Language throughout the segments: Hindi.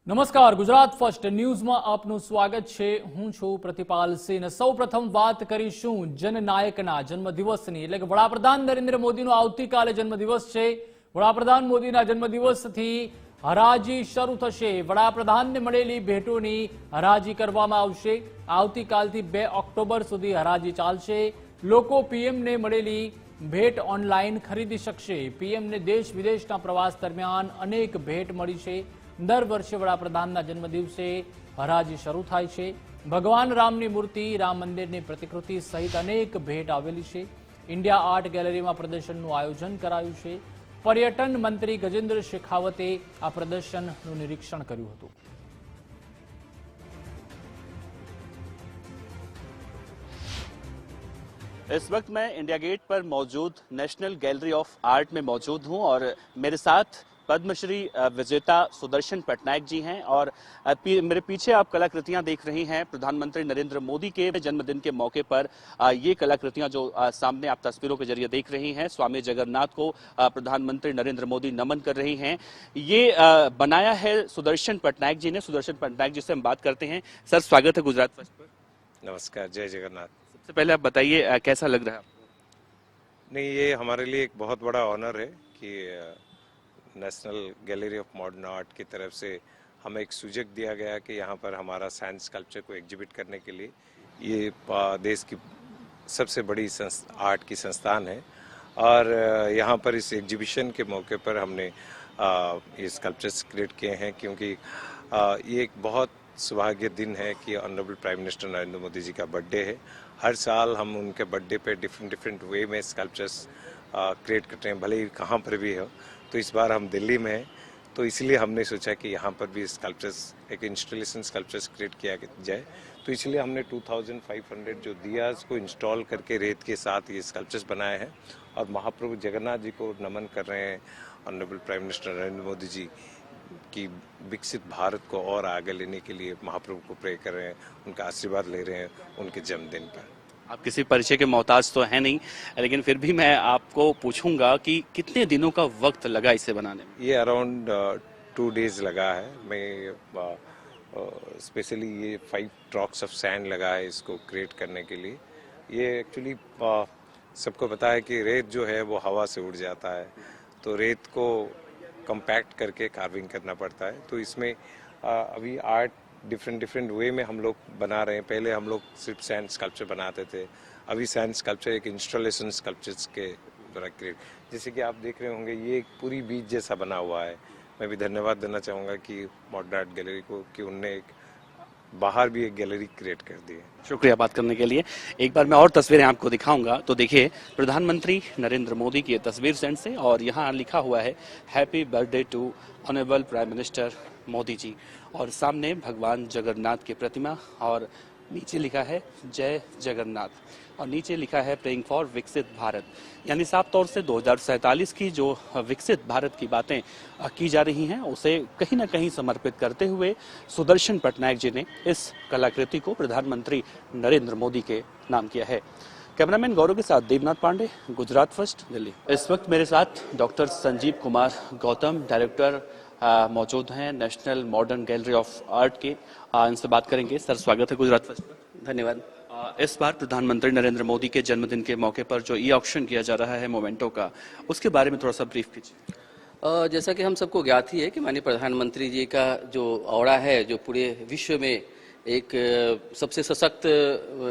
નમસ્કાર, ગુજરાત ફર્સ્ટ ન્યૂઝમાં આપનું સ્વાગત છે। હું છું પ્રતિપાલ સિંહ। સૌપ્રથમ વાત કરીશું જનનાયકના જન્મદિવસની, એટલે કે વડાપ્રધાન નરેન્દ્ર મોદીનો આવતીકાલે જન્મદિવસ છે। વડાપ્રધાન મોદીના જન્મદિવસથી હરાજી શરૂ થશે। વડાપ્રધાનને મળેલી ભેટોની હરાજી કરવામાં આવશે। આવતીકાલથી 2 ઓક્ટોબર સુધી હરાજી ચાલશે। લોકો પીએમને મળેલી भेट ऑनलाइन खरीदी शकशे। पीएम ने देश विदेशना प्रवास दरमियान अनेक भेट मळी छे। दर वर्षे वडाप्रधानना जन्मदिवसे हराजी शरू थाय छे। भगवान रामनी मूर्ति, राम मंदिरनी प्रतिकृति सहित अनेक भेट आवेली छे। इंडिया आर्ट गैलरी में प्रदर्शनનું आयोजन करायुं छे। पर्यटन मंत्री गजेंद्र शेखावते आ प्रदर्शनનું निरीक्षण कर्युं हतुं। इस वक्त मैं इंडिया गेट पर मौजूद नेशनल गैलरी ऑफ आर्ट में मौजूद हूं और मेरे साथ पद्मश्री विजेता सुदर्शन पटनायक जी हैं और मेरे पीछे आप कलाकृतियां देख रही हैं। प्रधानमंत्री नरेंद्र मोदी के जन्मदिन के मौके पर ये कलाकृतियां जो सामने आप तस्वीरों के जरिए देख रही हैं, स्वामी जगन्नाथ को प्रधानमंत्री नरेंद्र मोदी नमन कर रही हैं। ये बनाया है सुदर्शन पटनायक जी ने। सुदर्शन पटनायक जी से हम बात करते हैं। सर, स्वागत है गुजरात फर्स्ट पर। नमस्कार, जय जगन्नाथ। सबसे पहले आप बताइए कैसा लग रहा है आपको? नहीं, ये हमारे लिए एक बहुत बड़ा ऑनर है कि national gallery of modern art की तरफ से हमें एक सुजग दिया गया कि यहाँ पर हमारा साइंस कल्चर को एग्जिबिट करने के लिए ये देश की सबसे बड़ी आर्ट की संस्थान है और यहाँ पर इस एग्जीबिशन के मौके पर हमने ये स्कल्पचर्स क्रिएट किए हैं क्योंकि ये एक बहुत सौभाग्य दिन है कि honourable prime minister Narendra Modi ji का बर्थडे है। हर साल हम उनके बर्थडे पे डिफरेंट वे में स्कल्पचर्स क्रिएट करते हैं, भले ही कहाँ पर भी हो। तो इस बार हम दिल्ली में हैं, तो इसलिए हमने सोचा कि यहाँ पर भी स्कल्पचर्स, एक इंस्टॉलेशन स्कल्पचर्स क्रिएट किया जाए। तो इसलिए हमने 2500 जो दियाज को इंस्टॉल करके रेत के साथ ये स्कल्पचर्स बनाए हैं और महाप्रभु जगन्नाथ जी को नमन कर रहे हैं। Honourable prime minister Narendra Modi ji की विकसित भारत को और आगे लेने के लिए महाप्रभु को प्रे कर रहे हैं, उनका आशीर्वाद ले रहे हैं उनके जन्मदिन पर। आप किसी परिचय के मोहताज तो है नहीं, लेकिन फिर भी मैं आपको पूछूंगा कि कितने दिनों का वक्त लगा इसे बनाने में? ये अराउंड 2 days लगा है। मैं स्पेशली ये 5 ट्रक्स ऑफ सैंड लगा है इसको क्रिएट करने के लिए। ये एक्चुअली सबको पता है कि रेत जो है वो हवा से उड़ जाता है, तो रेत को कंपैक्ट करके कार्विंग करना पड़ता है। तो इसमें अभी आर्ट डिफरेंट वे में हम लोग बना रहे हैं। पहले हम लोग सिर्फ सैंड स्कल्पचर बनाते थे, अभी सैंड स्कल्पचर एक इंस्टॉलेशन स्कल्पचर्स के द्वारा क्रिएट, जैसे कि आप देख रहे होंगे ये एक पूरी बीच जैसा बना हुआ है। मैं भी धन्यवाद देना चाहूँगा कि मॉडर्न आर्ट गैलरी को कि उनने एक बाहर भी एक गैलरी क्रिएट कर दी है। शुक्रिया बात करने के लिए। एक बार मैं और तस्वीरें आपको दिखाऊंगा। तो देखिए, प्रधानमंत्री नरेंद्र मोदी की तस्वीर सेंड से और यहाँ लिखा हुआ है happy birthday to honourable prime minister Modi ji और सामने भगवान जगन्नाथ की प्रतिमा और नीचे लिखा है जय जगन्नाथ और नीचे लिखा है प्रेइंग फॉर विकसित भारत। यानी साफ तौर से 2047 की जो विकसित भारत की बातें की जा रही हैं उसे कहीं ना कहीं समर्पित करते हुए सुदर्शन पटनायक जी ने इस कलाकृति को प्रधानमंत्री नरेंद्र मोदी के नाम किया है। कैमरामैन गौरव के साथ देवनाथ पांडे, गुजरात फर्स्ट, दिल्ली। इस वक्त मेरे साथ डॉक्टर संजीव कुमार गौतम, डायरेक्टर मौजूद हैं national modern gallery of art के। इनसे बात करेंगे। सर, स्वागत है गुजरात फर्स्ट पर। धन्यवाद। इस बार प्रधानमंत्री नरेंद्र मोदी के जन्मदिन के मौके पर जो ई ऑक्शन किया जा रहा है मोमेंटो का, उसके बारे में थोड़ा सा ब्रीफ कीजिए। जैसा कि हम सबको ज्ञात ही है कि माननीय प्रधानमंत्री जी का जो औड़ा है, जो पूरे विश्व में एक सबसे सशक्त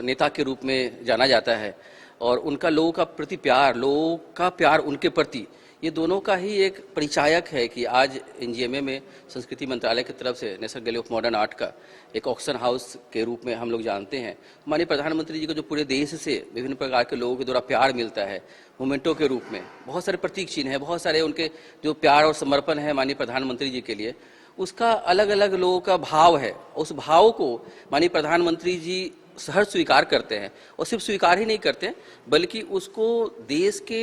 नेता के रूप में जाना जाता है और उनका लोगों का प्रति प्यार, लोगों का प्यार उनके प्रति, ये दोनों का ही एक परिचायक है कि आज एनजीएमए में संस्कृति मंत्रालय की तरफ से national gallery of modern art का एक ऑक्शन हाउस के रूप में हम लोग जानते हैं। माननीय प्रधानमंत्री जी को जो पूरे देश से विभिन्न प्रकार के लोगों के द्वारा प्यार मिलता है मोमेंटो के रूप में, बहुत सारे प्रतीक चिन्ह हैं, बहुत सारे उनके जो प्यार और समर्पण है माननीय प्रधानमंत्री जी के लिए, उसका अलग अलग लोगों का भाव है। उस भाव को माननीय प्रधानमंत्री जी सहर्ष स्वीकार करते हैं और सिर्फ स्वीकार ही नहीं करते हैं बल्कि उसको देश के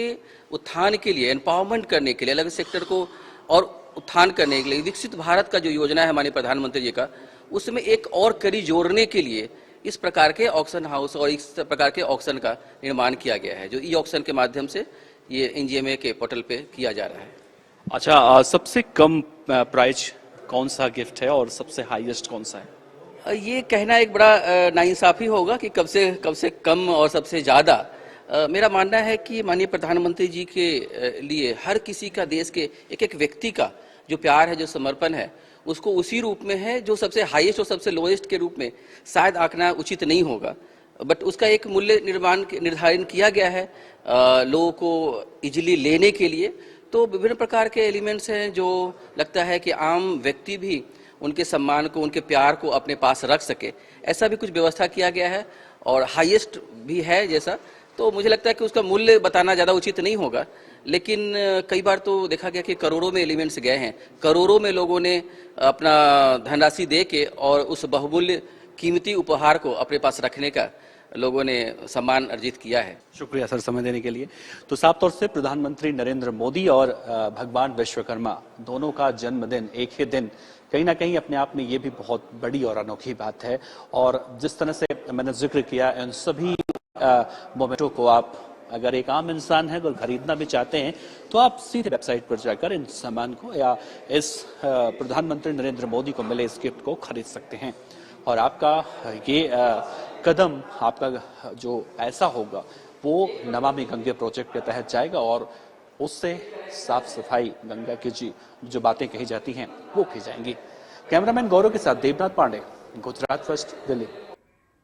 उत्थान के लिए, एम्पावरमेंट करने के लिए, अलग सेक्टर को और उत्थान करने के लिए विकसित भारत का जो योजना है माननीय प्रधानमंत्री जी का, उसमें एक और कड़ी जोड़ने के लिए इस प्रकार के ऑक्शन हाउस और इस प्रकार के ऑक्शन का निर्माण किया गया है, जो ई ऑक्शन के माध्यम से ये एनजीएमए के पोर्टल पे किया जा रहा है। अच्छा, सबसे कम प्राइस कौन सा गिफ्ट है और सबसे हाईएस्ट कौन सा है? ये कहना एक बड़ा नाइंसाफी होगा कि कब से कम और सबसे ज़्यादा। मेरा मानना है कि माननीय प्रधानमंत्री जी के लिए हर किसी का, देश के एक एक व्यक्ति का जो प्यार है, जो समर्पण है, उसको उसी रूप में है जो सबसे हाईएस्ट और सबसे लोएस्ट के रूप में शायद आंकना उचित नहीं होगा। बट उसका एक मूल्य निर्धारण किया गया है लोगों को इजीली लेने के लिए। तो विभिन्न प्रकार के एलिमेंट्स हैं जो लगता है कि आम व्यक्ति भी उनके सम्मान को, उनके प्यार को अपने पास रख सके, ऐसा भी कुछ व्यवस्था किया गया है और हाईएस्ट भी है जैसा। तो मुझे लगता है कि उसका मूल्य बताना ज़्यादा उचित नहीं होगा, लेकिन कई बार तो देखा गया कि करोड़ों में एलिमेंट्स गए हैं, करोड़ों में लोगों ने अपना धनराशि दे के और उस बहुमूल्य कीमती उपहार को अपने पास रखने का लोगों ने सम्मान अर्जित किया है। शुक्रिया सर समय देने के लिए। तो साफ तौर से प्रधानमंत्री नरेंद्र मोदी और भगवान विश्वकर्मा दोनों का जन्मदिन एक ही दिन, कहीं ना कहीं अपने आप में ये भी बहुत बड़ी और अनोखी बात है। और जिस तरह से मैंने जिक्र किया, इन सभी मोमेंटों को आप अगर एक आम इंसान है अगर खरीदना भी चाहते हैं तो आप सीधे वेबसाइट पर जाकर इन सामान को या इस प्रधानमंत्री नरेंद्र मोदी को मिले इस गिफ्ट को खरीद सकते हैं। और आपका ये कदम, आपका जो पैसा होगा वो नमामि गंगे प्रोजेक्ट के तहत जाएगा और उससे साफ सफाई गंगा की जो बातें कही जाती हैं वो की जाएंगी। कैमरामैन गौरव के साथ देवनाथ पांडे, गुजरात फर्स्ट, दिल्ली।